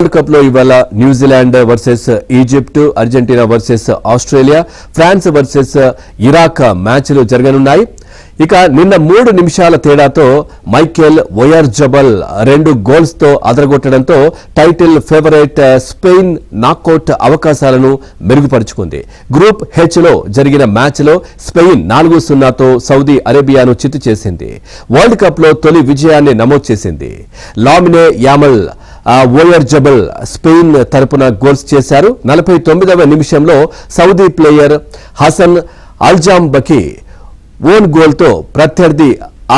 World cup లో ఇవాళ New Zealand versus Egypt, Argentina versus Australia, France versus Iraq మ్యాచ్లు జరగనున్నాయి. ఇక నిన్న 3 నిమిషాల తేడాతో మైకేల్ ఓయార్జబల్ 2 గోల్స్ తో అదరగొట్టడంతో టైటిల్ ఫేవరెట్ స్పెయిన్ నాకౌట్ అవకాశాలను మెరుగుపరుచుకుంది. గ్రూప్ హెచ్ లో జరిగిన మ్యాచ్ లో స్పెయిన్ 4-0తో సౌదీ అరేబియాను చిత్తు చేసింది. వరల్డ్ కప్ లో తొలి విజయాన్ని నమోదు చేసింది. లామినే యామల్ ఓయార్జబల్ స్పెయిన్ తరపున గోల్స్ చేశారు. 49వ నిమిషంలో సౌదీ ప్లేయర్ హసన్ అల్జాంబకి ఓన్ గోల్తో ప్రత్యర్థి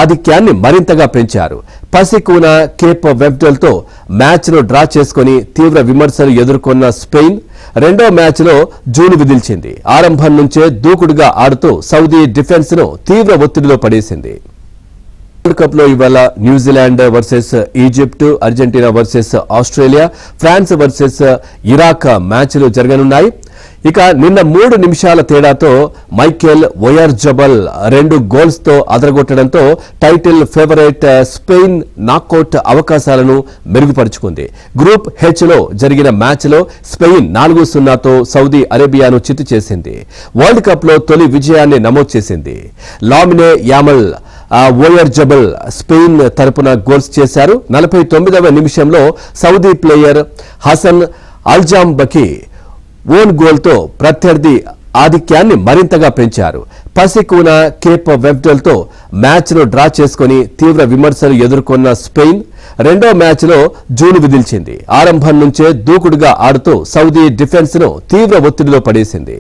ఆధిక్యాన్ని మరింతగా పెంచారు. పసికూనా కేప్ వెర్డెతో మ్యాచ్ను డ్రా చేసుకుని తీవ్ర విమర్శలు ఎదుర్కొన్న స్పెయిన్ రెండో మ్యాచ్లో జూలు విదిల్చింది. ఆరంభం నుంచే దూకుడుగా ఆడుతూ సౌదీ డిఫెన్స్ను తీవ్ర ఒత్తిడిలో పడేసింది. వరల్డ్ కప్ లో ఇవాళ New Zealand versus Egypt, Argentina versus Australia, France versus Iraq మ్యాచ్లు జరగనున్నాయి. ఇక నిన్న 3 నిమిషాల తేడాతో మైకేల్ ఓయార్జబల్ 2 గోల్స్ తో అదరగొట్టడంతో టైటిల్ ఫేవరెట్ స్పెయిన్ నాకౌట్ అవకాశాలను మెరుగుపరుచుకుంది. గ్రూప్ హెచ్ లో జరిగిన మ్యాచ్ లో స్పెయిన్ 4-0తో సౌదీ అరేబియాను చిత్తు చేసింది. వరల్డ్ కప్ లో తొలి విజయాన్ని నమోదు చేసింది. లామినే యామల్ ఓయార్జబల్ స్పెయిన్ తరపున గోల్స్ చేశారు. 49వ నిమిషంలో సౌదీ ప్లేయర్ హసన్ అల్జాంబకి ఓన్ గోల్తో ప్రత్యర్థి ఆధిక్యాన్ని మరింతగా పెంచారు. పసికూనా కేప్ వెర్డెతో మ్యాచ్ను డ్రా చేసుకుని తీవ్ర విమర్శలు ఎదుర్కొన్న స్పెయిన్ రెండో మ్యాచ్లో జూలు విదిల్చింది. ఆరంభం నుంచే దూకుడుగా ఆడుతూ సౌదీ డిఫెన్స్ను తీవ్ర ఒత్తిడిలో పడేసింది.